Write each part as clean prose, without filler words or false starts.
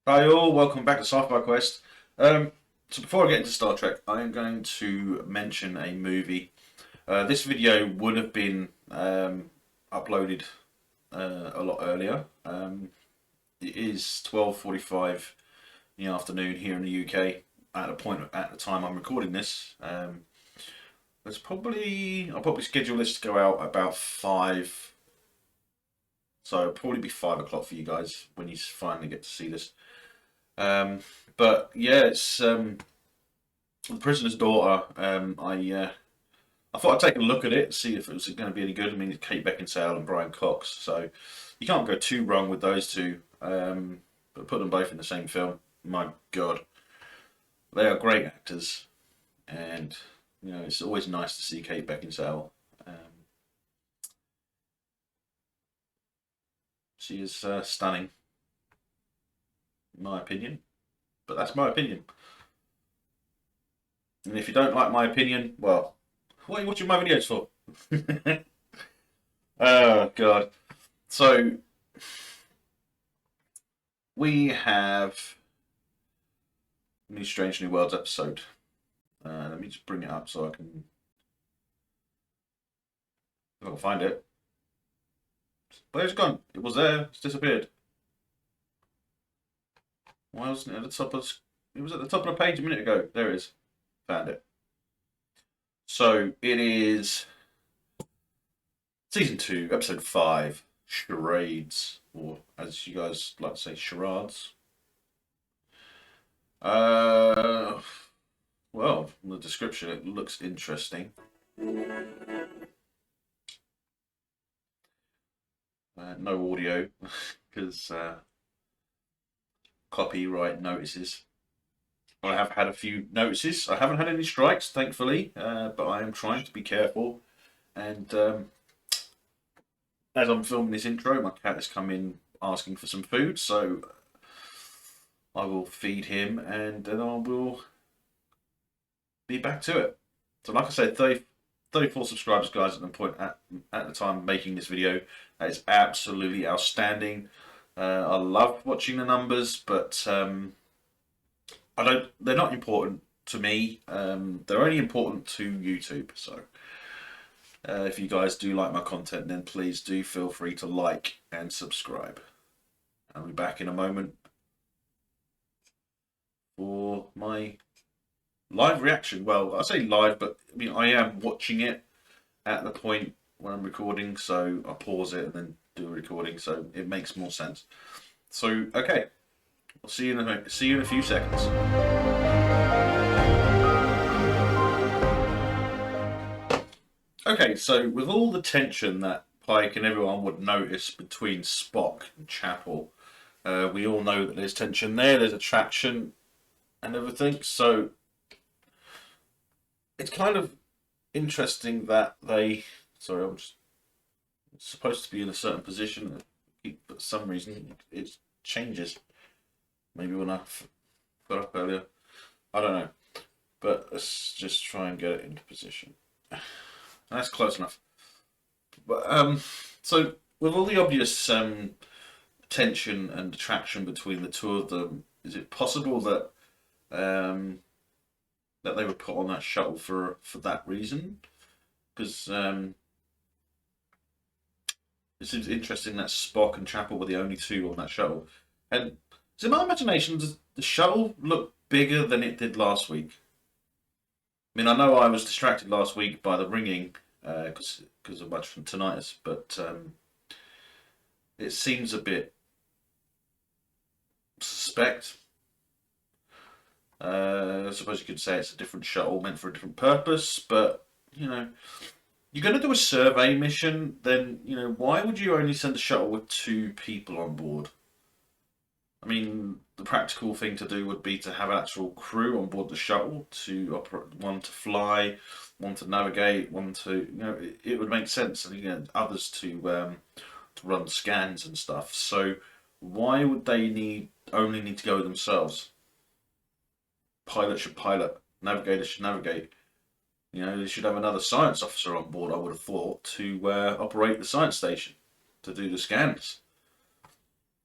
Hi all, welcome back to Sci-Fi Quest. So before I get into Star Trek, I am going to mention a movie. This video would have been uploaded a lot earlier. It is 12:45 in the afternoon here in the UK at the time I'm recording this. I'll probably schedule this to go out about 5. So it'll probably be 5 o'clock for you guys when you finally get to see this. But yeah, it's The Prisoner's Daughter. I thought I'd take a look at it, see if it was going to be any good. I mean, it's Kate Beckinsale and Brian Cox, so you can't go too wrong with those two. But put them both in the same film, my God, they are great actors, and it's always nice to see Kate Beckinsale. She is stunning, in my opinion, but that's my opinion. And if you don't like my opinion, well, what are you watching my videos for? Oh God. So we have New Strange New Worlds episode. Let me just bring it up so I can find it. Where's it gone? It was there. It's disappeared. Why wasn't it at the top of? It was at the top of the page a minute ago. There it is. Found it. So it is season 2, episode 5, Charades, or as you guys like to say, Charades. Well, from the description, it looks interesting. No audio because copyright notices. I have had a few notices. I haven't had any strikes, thankfully, but I am trying to be careful. And as I'm filming this intro, my cat has come in asking for some food, so I will feed him and then I will be back to it. So like I said, 34 subscribers, guys, at the point at the time of making this video. That is absolutely outstanding. I love watching the numbers, but they're not important to me. They're only important to YouTube. So if you guys do like my content, then please do feel free to like and subscribe. I'll be back in a moment for my live reaction. Well, I say live, but I mean I am watching it at the point when I'm recording, so I pause it and then do a recording, so it makes more sense. So okay, I'll see you in a few seconds. Okay, so with all the tension that Pike and everyone would notice between Spock and Chapel, we all know that there's tension there, there's attraction and everything, so it's kind of interesting that they... Sorry, I'm just supposed to be in a certain position, but for some reason it changes. Maybe when I got up earlier, I don't know. But let's just try and get it into position. That's close enough. But so with all the obvious tension and attraction between the two of them, is it possible that that they were put on that shuttle for that reason? Because it seems interesting that Spock and Chapel were the only two on that shuttle. And so in my imagination, does the shuttle look bigger than it did last week? I mean, I know I was distracted last week by the ringing because of my tinnitus, but it seems a bit suspect. I suppose you could say it's a different shuttle meant for a different purpose, but you're going to do a survey mission, then, why would you only send a shuttle with 2 people on board? I mean, the practical thing to do would be to have an actual crew on board the shuttle, to operate, one to fly, one to navigate, one to, it would make sense, and others to run scans and stuff. So why would they only need to go themselves? Pilot should pilot, navigator should navigate. They should have another science officer on board, I would have thought, to operate the science station, to do the scans.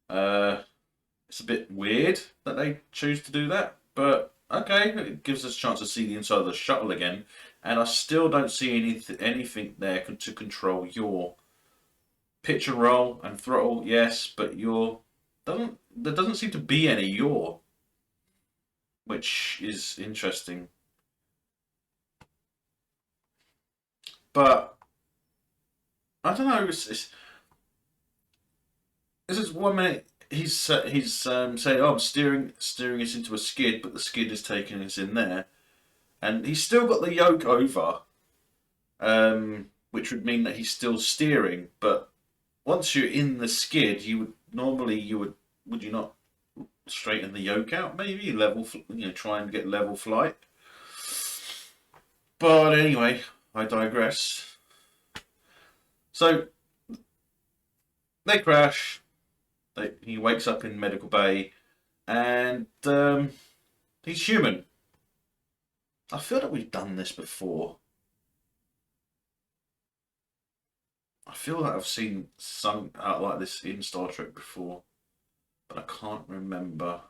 It It's a bit weird that they choose to do that, but okay, it gives us a chance to see the inside of the shuttle again. And I still don't see anything there to control your pitch and roll and throttle. Yes, but your doesn't there doesn't seem to be any yaw, which is interesting. But I don't know. This is 1 minute he's saying, "Oh, I'm steering us into a skid," but the skid is taking us in there, and he's still got the yoke over, which would mean that he's still steering. But once you're in the skid, would you not straighten the yoke out? Maybe level, try and get level flight. But anyway, I digress. So they crash. He wakes up in medical bay, and he's human. I feel that we've done this before. I feel that I've seen some out like this in Star Trek before, but I can't remember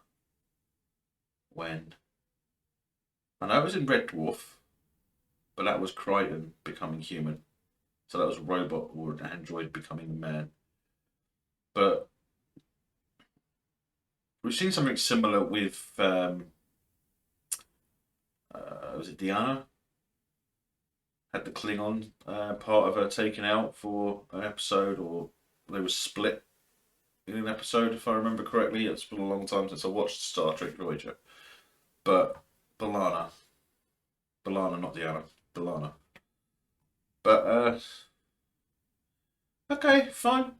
when. I know it was in Red Dwarf, but that was Crichton becoming human. So that was a robot or an android becoming a man. But we've seen something similar with was it Diana? Had the Klingon part of her taken out for an episode, or they were split in an episode, if I remember correctly. It's been a long time since I watched Star Trek Voyager. But B'Elanna, not Diana, B'Elanna. But okay, fine.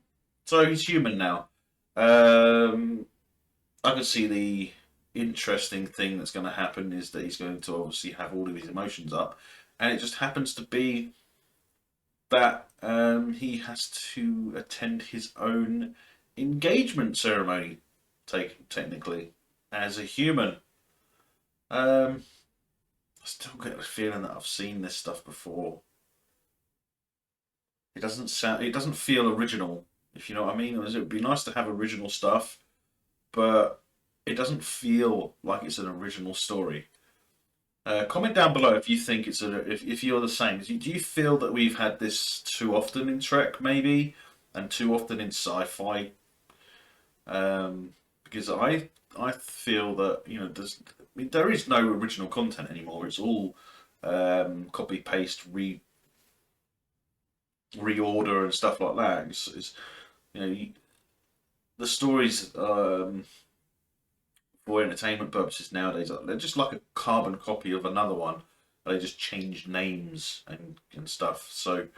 So he's human now. I can see the interesting thing that's going to happen is that he's going to obviously have all of his emotions up, and it just happens to be that he has to attend his own engagement ceremony, technically, as a human. I still get the feeling that I've seen this stuff before. It doesn't feel original, if you know what I mean. It would be nice to have original stuff, but it doesn't feel like it's an original story. Comment down below if you think if you're the same. Do you feel that we've had this too often in Trek, maybe, and too often in sci-fi? Because I feel that there is no original content anymore. It's all copy paste, reorder and stuff like that. The stories for entertainment purposes nowadays, they're just like a carbon copy of another one. They just change names and stuff. So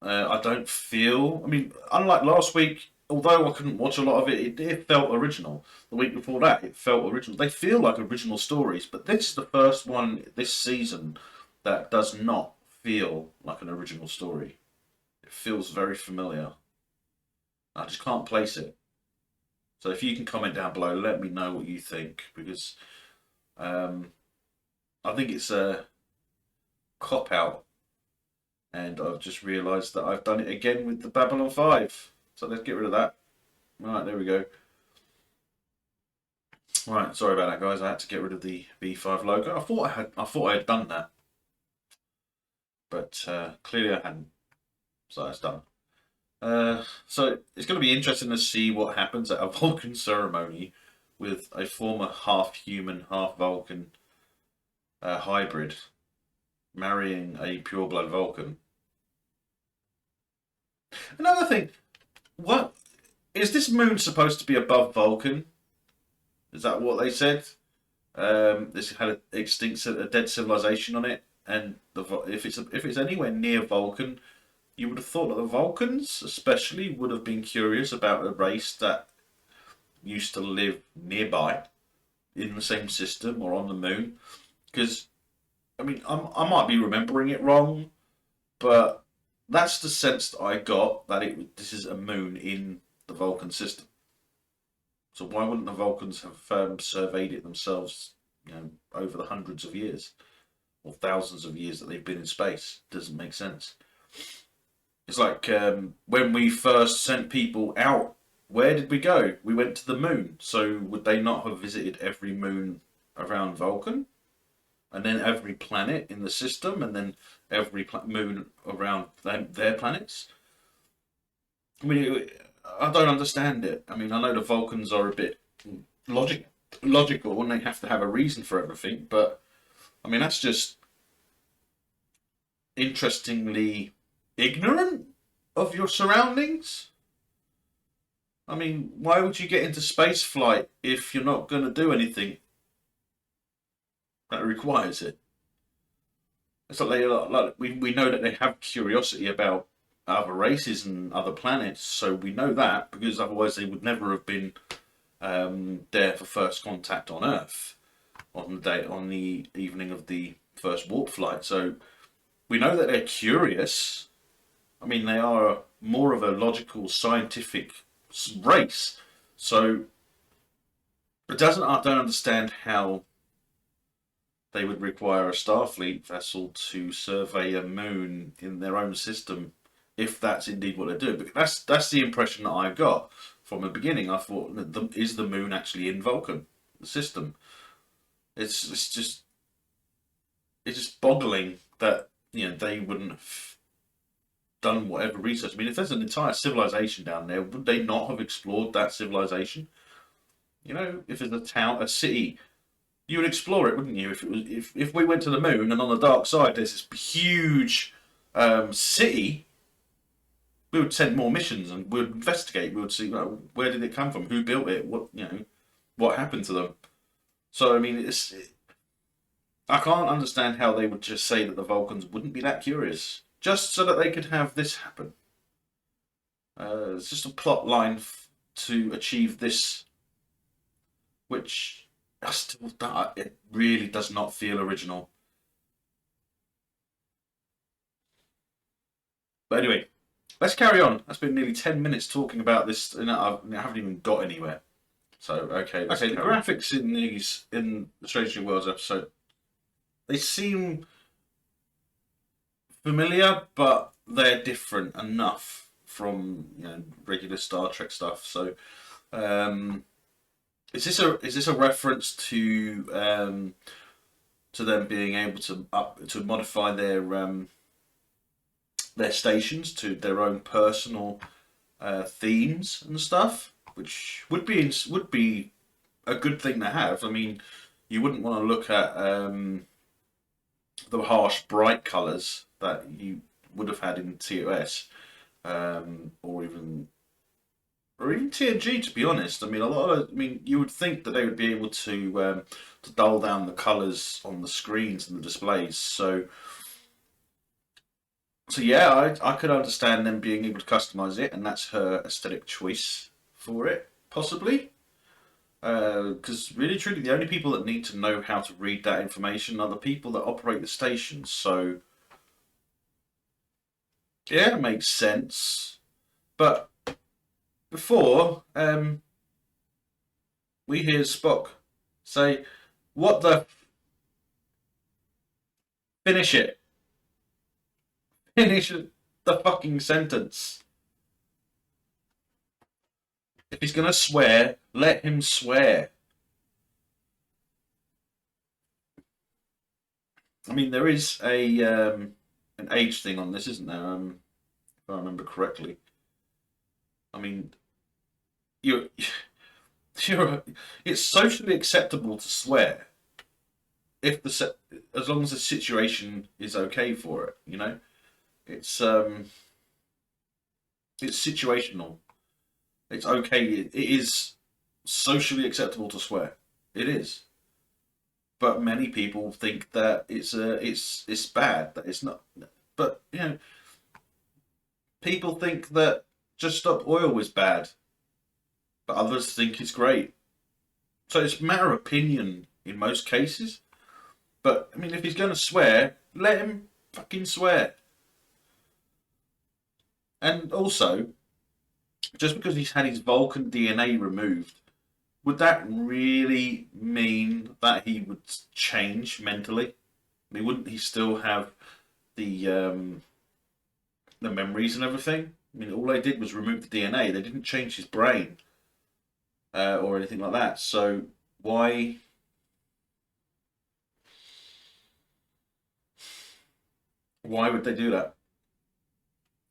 I don't feel. I mean, unlike last week, although I couldn't watch a lot of it, it felt original. The week before that, it felt original. They feel like original stories, but this is the first one this season that does not feel like an original story. It feels very familiar. I just can't place it. So if you can comment down below, let me know what you think, because I think it's a cop-out, and I've just realised that I've done it again with the Babylon 5. So let's get rid of that. Right, there we go. Right, sorry about that, guys. I had to get rid of the B5 logo. I thought I had done that, but clearly I hadn't. So that's done. So it's going to be interesting to see what happens at a Vulcan ceremony with a former half-human, half-Vulcan hybrid marrying a pure-blood Vulcan. Another thing, what is this moon supposed to be above Vulcan? Is that what they said? This had a dead civilization on it, and if it's anywhere near Vulcan, you would have thought that the Vulcans, especially, would have been curious about a race that used to live nearby, in the same system or on the moon. Because, I mean, I might be remembering it wrong, but that's the sense that I got, that this is a moon in the Vulcan system. So why wouldn't the Vulcans have surveyed it themselves, over the hundreds of years or thousands of years that they've been in space? Doesn't make sense. It's like when we first sent people out where did we go? We went to the moon. So would they not have visited every moon around Vulcan? And then every planet in the system, and then every moon around their planets? I mean, I don't understand it. I mean, I know the Vulcans are a bit logical and they have to have a reason for everything, but I mean, that's just interestingly ignorant of your surroundings. I mean, why would you get into space flight if you're not going to do anything that requires it? It's like we know that they have curiosity about other races and other planets, so we know that because otherwise they would never have been there for first contact on Earth on the evening of the first warp flight. So we know that they're curious. I mean, they are more of a logical, scientific race. So I don't understand how they would require a Starfleet vessel to survey a moon in their own system, if that's indeed what they do. But that's the impression that I got from the beginning. I thought, is the moon actually in Vulcan, the system? It's just boggling that they wouldn't have done whatever research. I mean, if there's an entire civilization down there, would they not have explored that civilization? If it's a town, a city, you would explore it, wouldn't you? If we went to the moon and on the dark side there's this huge city, we would send more missions and we would investigate. We would see where did it come from, who built it, what happened to them. So I mean, I can't understand how they would just say that the Vulcans wouldn't be that curious just so that they could have this happen. It's just a plot line to achieve this, which it really does not feel original. But anyway, let's carry on. That's been nearly 10 minutes talking about this, and I haven't even got anywhere. So okay, the graphics in the Strange New Worlds episode, they seem familiar, but they're different enough from regular Star Trek stuff. So, is this a reference to them being able to modify their stations to their own personal themes and stuff, which would be a good thing to have. I mean, you wouldn't want to look at the harsh, bright colours that you would have had in TOS, or even TNG. To be honest, I mean, you would think that they would be able to dull down the colours on the screens and the displays. So yeah, I could understand them being able to customize it, and that's her aesthetic choice for it, possibly. Because really, truly, the only people that need to know how to read that information are the people that operate the stations. So yeah, it makes sense. But before we hear Spock say, "What the? Finish it! Finish the fucking sentence." If he's gonna swear, let him swear. I mean, there is an age thing on this, isn't there? If I remember correctly. I mean, it's socially acceptable to swear if as long as the situation is okay for it. It's situational. It's okay. It is socially acceptable to swear. It is. But many people think that it's bad, that it's not. But people think that Just Stop Oil is bad, but others think it's great. So it's a matter of opinion in most cases. But I mean, if he's going to swear, let him fucking swear. And also, just because he's had his Vulcan DNA removed, would that really mean that he would change mentally? I mean, wouldn't he still have the memories and everything? I mean, all they did was remove the DNA. They didn't change his brain or anything like that. So why? Why would they do that?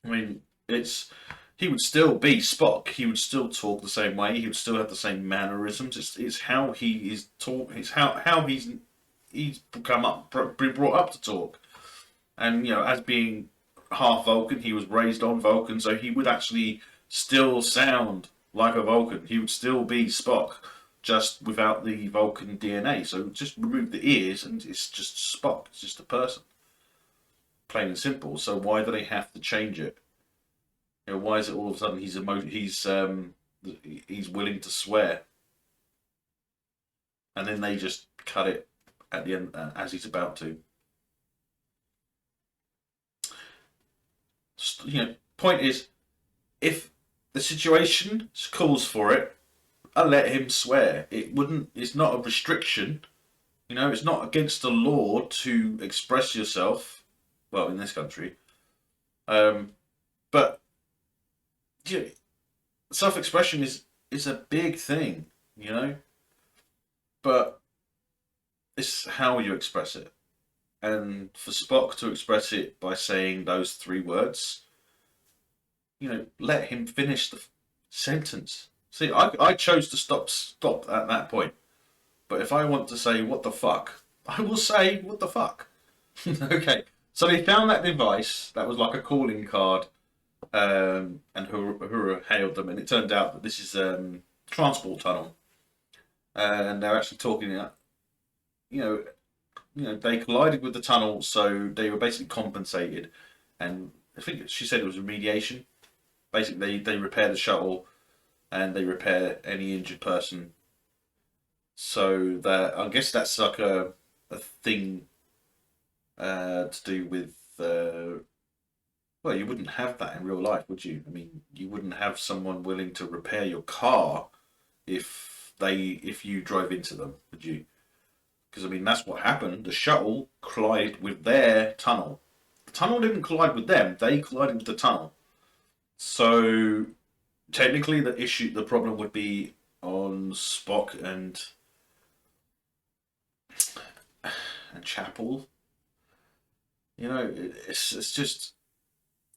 I mean, it's he would still be Spock. He would still talk the same way. He would still have the same mannerisms. It's how he is talk. It's how he's been brought up to talk. And as being half Vulcan, he was raised on Vulcan, so he would actually still sound like a Vulcan. He would still be Spock, just without the Vulcan DNA. So just remove the ears, and it's just Spock. It's just a person, plain and simple. So why do they have to change it? Why is it all of a sudden he's willing to swear, and then they just cut it at the end as he's about to? Point is, if the situation calls for it, I'll let him swear. It wouldn't. It's not a restriction. It's not against the law to express yourself. Well, in this country, but self-expression is a big thing, But it's how you express it. And for Spock to express it by saying those 3 words, let him finish the sentence. See, I chose to stop at that point. But if I want to say what the fuck, I will say what the fuck. Okay. So they found that device that was like a calling card, and Uhura hailed them, and it turned out that this is transport tunnel, and they're actually talking. They collided with the tunnel, so they were basically compensated, and I think she said it was remediation. Basically, they repair the shuttle, and they repair any injured person. So that I guess that's like a thing to do with. Well, you wouldn't have that in real life, would you? I mean, you wouldn't have someone willing to repair your car if you drove into them, would you? Because, I mean, that's what happened. The shuttle collided with their tunnel. The tunnel didn't collide with them. They collided with the tunnel. So, technically, the problem would be on Spock and Chapel. It's just...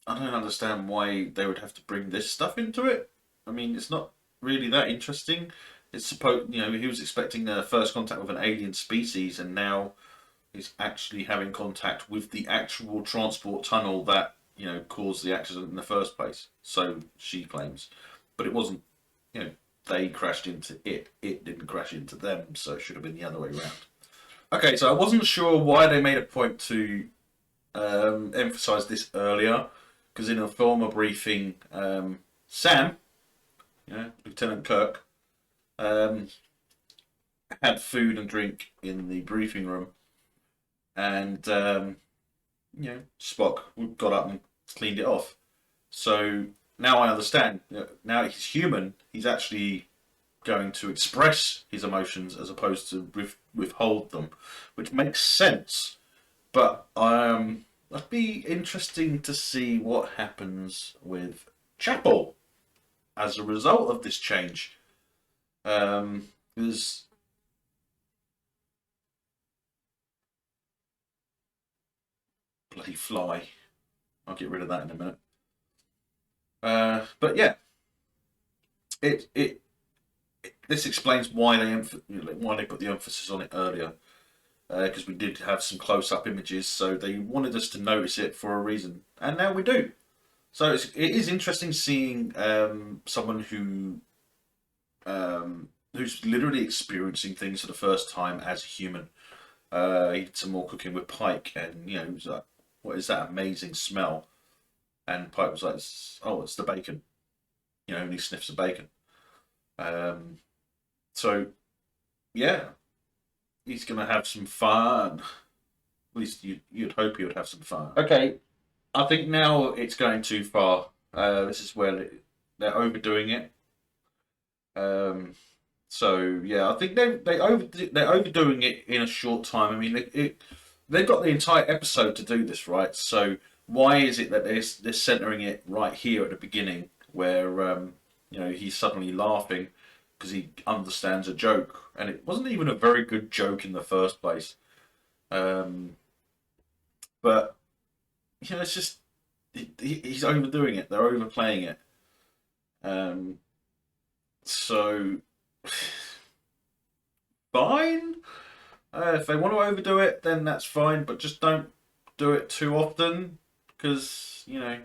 I don't understand why they would have to bring this stuff into it. I mean, it's not really that interesting. It's supposed, he was expecting a first contact with an alien species, and now he's actually having contact with the actual transport tunnel that, caused the accident in the first place. So she claims. But it wasn't, they crashed into it. It didn't crash into them, so it should have been the other way around. Okay, so I wasn't sure why they made a point to emphasize this earlier, because in a former briefing, Sam, Lieutenant Kirk, had food and drink in the briefing room, and Spock got up and cleaned it off. So now I understand. Now he's human. He's actually going to express his emotions as opposed to withhold them, which makes sense. But it'd be interesting to see what happens with Chapel as a result of this change. Because bloody fly. I'll get rid of that in a minute. But yeah, this explains why they put the emphasis on it earlier. Because we did have some close-up images, so they wanted us to notice it for a reason, and now we do. So it is interesting seeing someone who's literally experiencing things for the first time as a human. He did some more cooking with Pike, and he was like, "What is that amazing smell?" And Pike was like, "Oh, it's the bacon," and he sniffs the bacon. So yeah. He's going to have some fun. At least you'd hope he would have some fun. Okay, I think now it's going too far. This is where they're overdoing it. So yeah, I think they're overdoing it in a short time. I mean, they've got the entire episode to do this, right? So why is it that they're centering it right here at the beginning, where you know, he's suddenly laughing because he understands a joke, and it wasn't even a very good joke in the first place. Um, but you know, it's just he's overdoing it. They're overplaying it. Um, so fine. If they want to overdo it, then that's fine. But just don't do it too often, because you know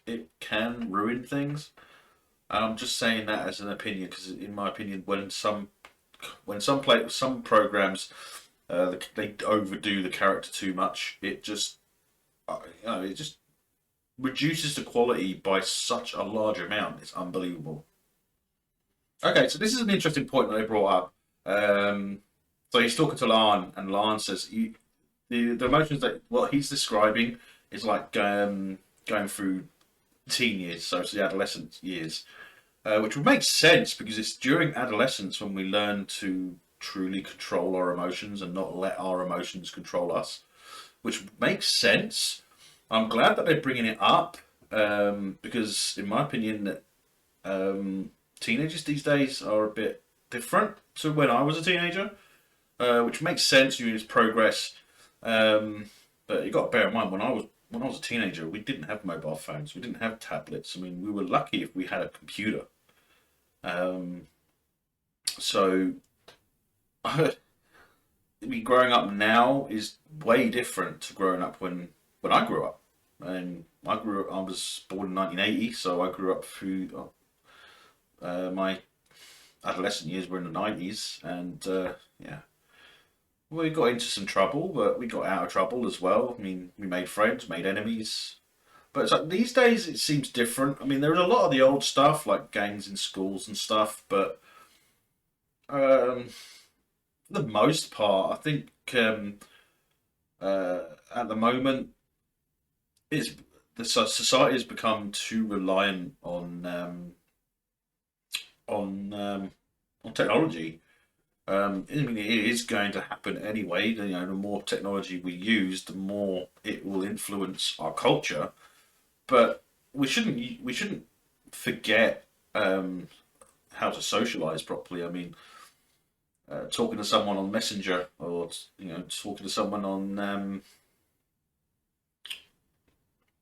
it can ruin things. And I'm just saying that as an opinion, because in my opinion, some programs they overdo the character too much, it just you know, it just reduces the quality by such a large amount. It's unbelievable. Okay, so this is an interesting point that they brought up. So he's talking to Lan, and Lan says the emotions that what he's describing is like going through teen years, so it's the adolescent years, which would make sense because it's during adolescence when we learn to truly control our emotions and not let our emotions control us, which makes sense. I'm glad that they're bringing it up because, in my opinion, teenagers these days are a bit different to when I was a teenager, which makes sense. You just progress, but you got to bear in mind when I was a teenager, we didn't have mobile phones, we didn't have tablets. I mean, we were lucky if we had a computer. Um, so, I mean, growing up now is way different to growing up when I grew up. And I was born in 1980, so I grew up through my adolescent years were in the 90s, and yeah, we got into some trouble, but we got out of trouble as well. I mean, we made friends, made enemies. But it's like these days it seems different. I mean, there's a lot of the old stuff like gangs in schools and stuff, but for the most part, I think at the moment it's the society has become too reliant on on technology. I mean, it is going to happen anyway. You know, the more technology we use, the more it will influence our culture. But we shouldn't forget how to socialize properly. I mean, talking to someone on Messenger, or you know, talking to someone on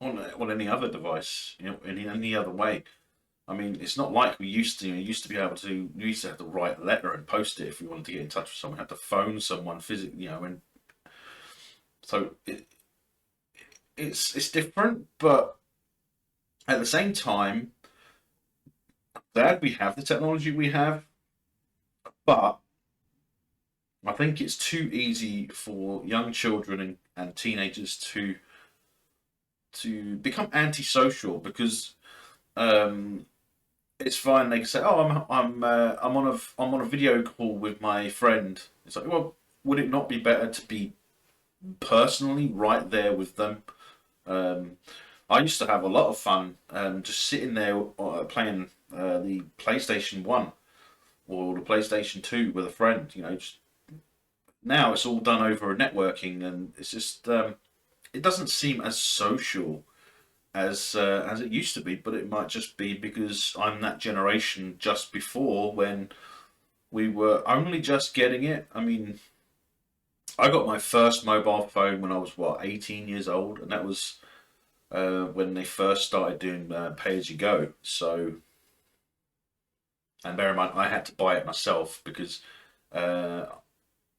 any other device, you know, in any other way. I mean, it's not like we used to. You know, used to be able to. We used to have to write a letter and post it if we wanted to get in touch with someone. We had to phone someone physically. You know, and so it's different, but at the same time, glad we have the technology we have. But I think it's too easy for young children and teenagers to become antisocial because um, it's fine. They can say, "Oh, I'm on a video call with my friend." It's like, well, would it not be better to be personally right there with them? Um, I used to have a lot of fun just sitting there playing the PlayStation One or the PlayStation Two with a friend. You know, just now it's all done over networking, and it's just it doesn't seem as social as it used to be. But it might just be because I'm that generation just before when we were only just getting it. I mean, I got my first mobile phone when I was what 18 years old, and that was when they first started doing pay as you go. So, and bear in mind, I had to buy it myself because uh,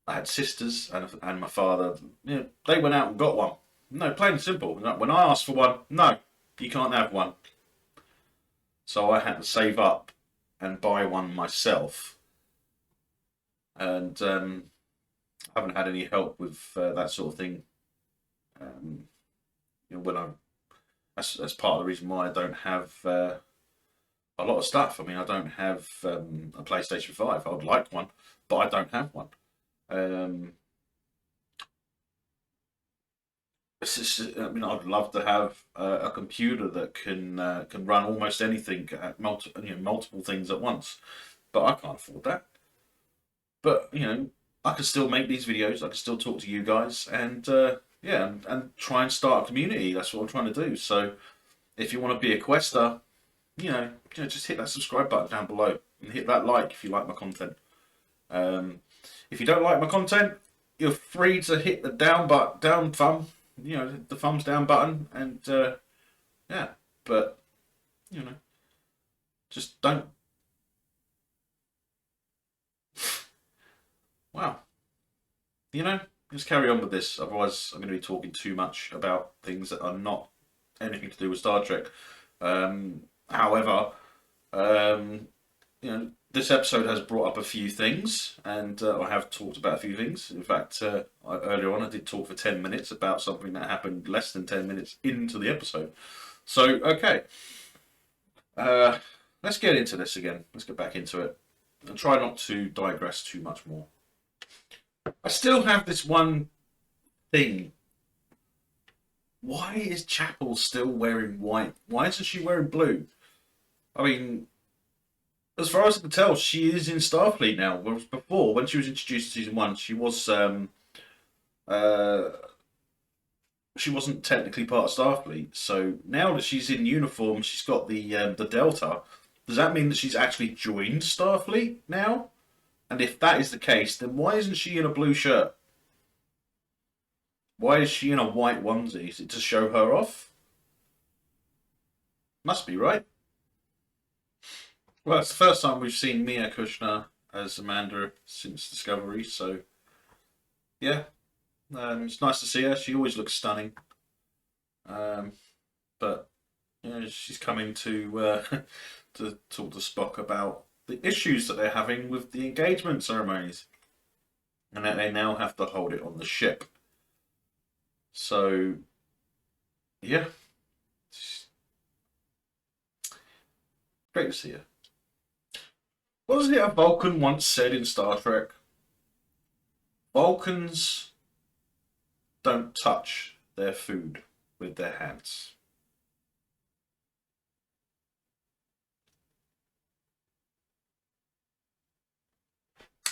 I had sisters and my father. You know, they went out and got one. No, plain and simple. When I asked for one, no, you can't have one. So I had to save up and buy one myself, and I haven't had any help with that sort of thing. Um, you know, when I that's part of the reason why I don't have a lot of stuff. I mean, I don't have a PlayStation 5. I would like one, but I don't have one. Um, I mean, I'd love to have a computer that can run almost anything at multiple things at once, but I can't afford that. But you know, I can still make these videos. I can still talk to you guys, and yeah, and try and start a community. That's what I'm trying to do. So if you want to be a quester, just hit that subscribe button down below and hit that like if you like my content. Um, if you don't like my content, you're free to hit the down thumb, the thumbs down button, and yeah. But you know, just don't. Wow, just carry on with this. Otherwise, I'm going to be talking too much about things that are not anything to do with Star Trek. However, this episode has brought up a few things, and I have talked about a few things. In fact, earlier on, I did talk for 10 minutes about something that happened less than 10 minutes into the episode. So, okay, uh, let's get into this again. Let's get back into it and try not to digress too much more. I still have this one thing. Why is Chapel still wearing white? Why isn't she wearing blue? I mean, as far as I can tell, she is in Starfleet now. Whereas before, when she was introduced in season one, uh, she wasn't technically part of Starfleet. So now that she's in uniform, she's got the Delta. Does that mean that she's actually joined Starfleet now? And if that is the case, then why isn't she in a blue shirt? Why is she in a white onesie? Is it to show her off? Must be, right? Well, it's the first time we've seen Mia Kushner as Amanda since Discovery, so yeah, it's nice to see her. She always looks stunning, um, but she's coming to to talk to Spock about the issues that they're having with the engagement ceremonies, and that they now have to hold it on the ship. So yeah, great to see her. Wasn't it a Vulcan once said in Star Trek? Vulcans don't touch their food with their hands.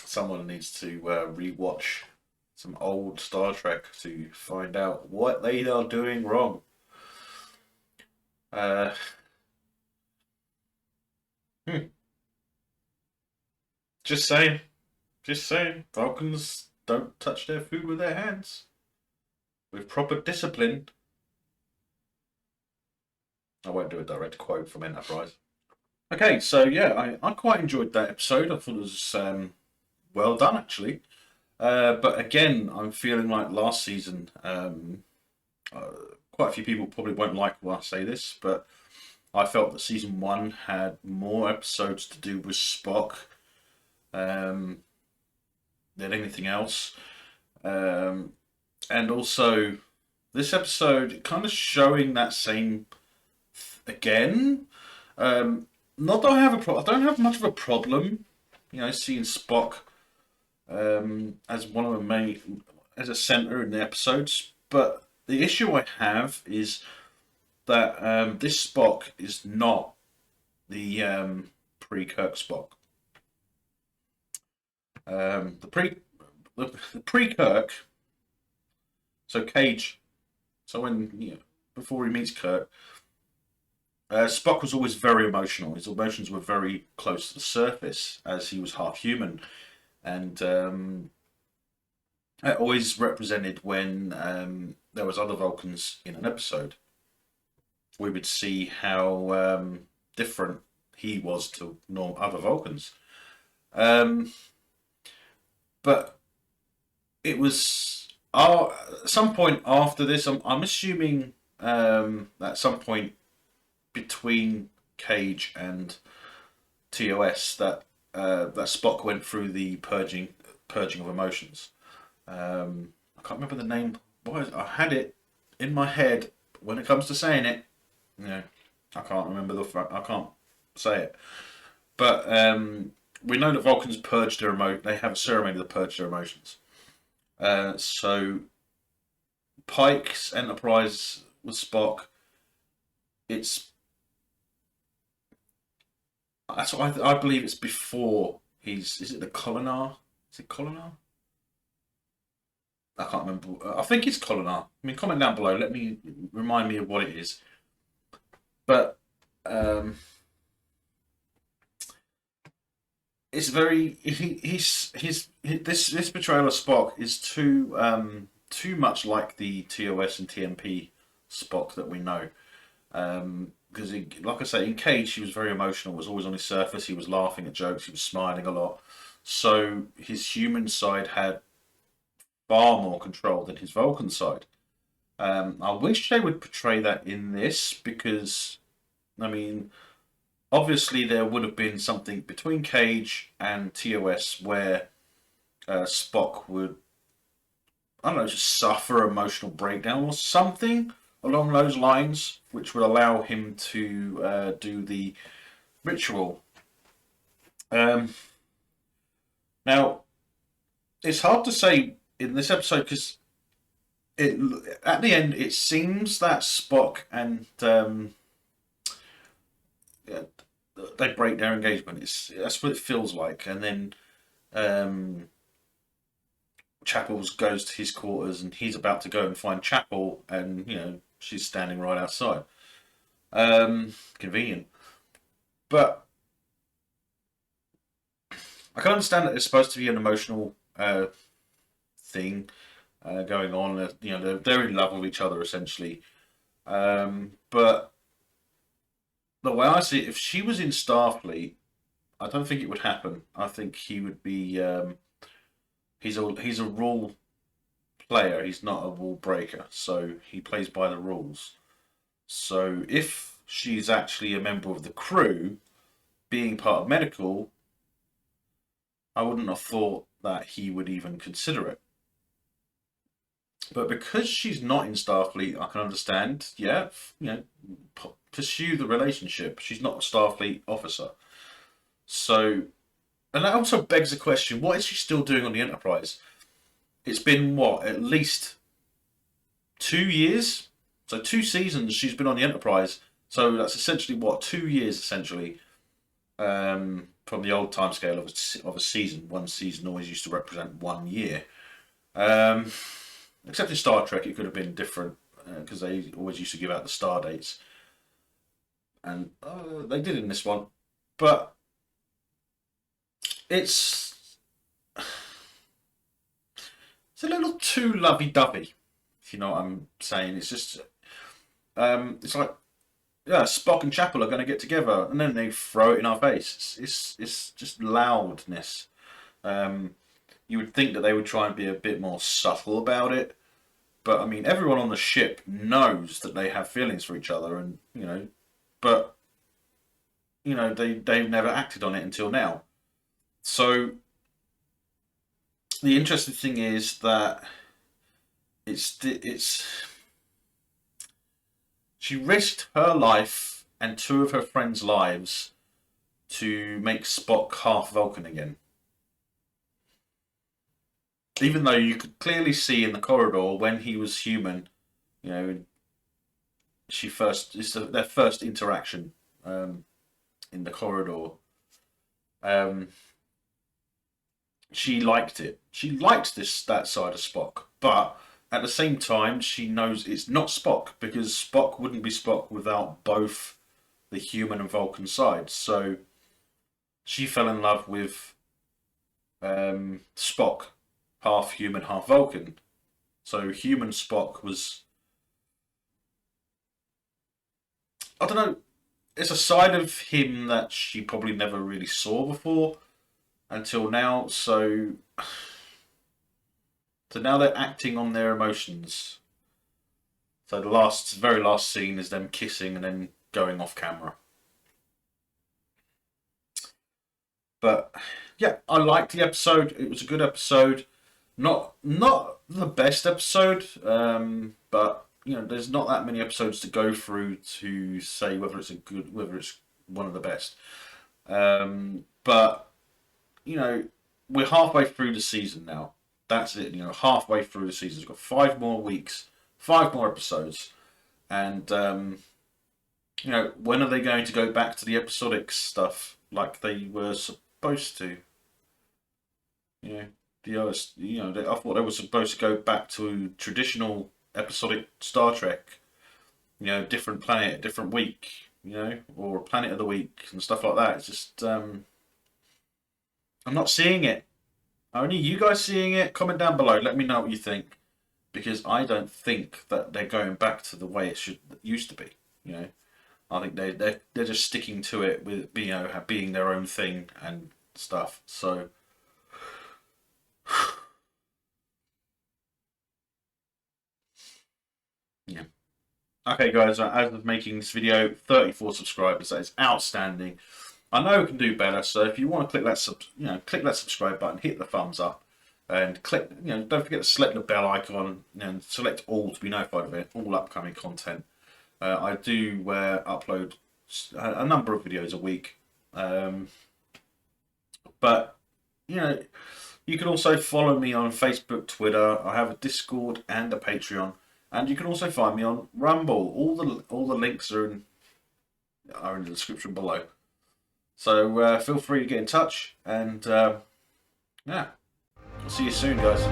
Someone needs to rewatch some old Star Trek to find out what they are doing wrong. Uh, hmm. Just saying. Just saying. Vulcans don't touch their food with their hands. With proper discipline. I won't do a direct quote from Enterprise. Okay, so yeah, I quite enjoyed that episode. I thought it was well done, actually. But again, I'm feeling like last season, uh, quite a few people probably won't like when I say this, but I felt that season one had more episodes to do with Spock um, than anything else. Um, and also, this episode kind of showing that same again. Um, Not that I don't have much of a problem, seeing Spock as one of the main, as a center in the episodes. But the issue I have is that this Spock is not the pre-Kirk Spock. The pre-Kirk. So Cage. So before he meets Kirk, Spock was always very emotional. His emotions were very close to the surface, as he was half human, and it always represented when there was other Vulcans in an episode. We would see how different he was to other Vulcans. Um, but it was at some point after this. I'm assuming at some point between Cage and TOS that Spock went through the purging of emotions. I can't remember the name. Boy, I had it in my head. When it comes to saying it, I can't remember I can't say it. But we know that Vulcans purge their They have a ceremony that purge their emotions. So Pike's Enterprise with Spock. It's That's what I believe. It's before he's. Is it the Colonar? Is it Colonar? I can't remember. I think it's Collinar. I mean, comment down below. Let me remind me of what it is. But um, it's very this portrayal of Spock is too much like the TOS and TMP Spock that we know. Because like I say, in Cage, he was very emotional. Was always on his surface. He was laughing at jokes. He was smiling a lot. So his human side had far more control than his Vulcan side. I wish they would portray that in this because, I mean, obviously there would have been something between Cage and TOS where Spock would, I don't know, just suffer emotional breakdown or something along those lines, which would allow him to do the ritual. Um, Now, it's hard to say in this episode because it at the end it seems that Spock and yeah, they break their engagement. That's what it feels like, and then um, Chapels goes to his quarters, and he's about to go and find Chapel, and she's standing right outside. Convenient, but I can understand that it's supposed to be an emotional thing going on. They're in love with each other essentially. But the way I see it, if she was in Starfleet, I don't think it would happen. I think he would be. He's a rule player. He's not a rule breaker. So he plays by the rules. So if she's actually a member of the crew, being part of medical, I wouldn't have thought that he would even consider it. But because she's not in Starfleet, I can understand. Yeah, pursue the relationship. She's not a Starfleet officer. So, and that also begs the question: what is she still doing on the Enterprise? It's been what, at least 2 years. So 2 seasons she's been on the Enterprise. So that's essentially what, 2 years essentially. From the old timescale of a season. One season always used to represent 1 year. Um, Except in Star Trek, it could have been different because they always used to give out the star dates, and they did in this one. But it's it's a little too lovey-dovey, if you know what I'm saying. It's just it's like, yeah, Spock and Chapel are going to get together, and then they throw it in our face. It's just loudness. Um, you would think that they would try and be a bit more subtle about it, but I mean, everyone on the ship knows that they have feelings for each other, and but they've never acted on it until now. So the interesting thing is that it's she risked her life and two of her friends' lives to make Spock half Vulcan again. Even though you could clearly see in the corridor when he was human, you know, their first interaction in the corridor. Um, she liked it. She liked that side of Spock, but at the same time, she knows it's not Spock because Spock wouldn't be Spock without both the human and Vulcan sides. So she fell in love with Spock, half human, half Vulcan. So human Spock was, I don't know, it's a side of him that she probably never really saw before until now. So now they're acting on their emotions. So the very last scene is them kissing and then going off camera. But yeah, I liked the episode. It was a good episode. Not the best episode, but there's not that many episodes to go through to say whether it's one of the best. But we're halfway through the season now. That's it. Halfway through the season. We've got 5 more weeks, 5 more episodes, and when are they going to go back to the episodic stuff like they were supposed to? the other, I thought they were supposed to go back to traditional episodic Star Trek. Different planet, different week. Or planet of the week and stuff like that. It's just I'm not seeing it. Are any of you guys seeing it? Comment down below. Let me know what you think, because I don't think that they're going back to the way it used to be. I think they're just sticking to it with being their own thing and stuff. So yeah. Okay, guys. As of making this video, 34 subscribers. That is outstanding. I know we can do better. So if you want to click that click that subscribe button, hit the thumbs up, and click. Don't forget to select the bell icon and select all to be notified of it. All upcoming content. I do upload a number of videos a week, but you can also follow me on Facebook, Twitter. I have a Discord and a Patreon, and you can also find me on Rumble. All the links are in the description below. So feel free to get in touch, and yeah, I'll see you soon, guys.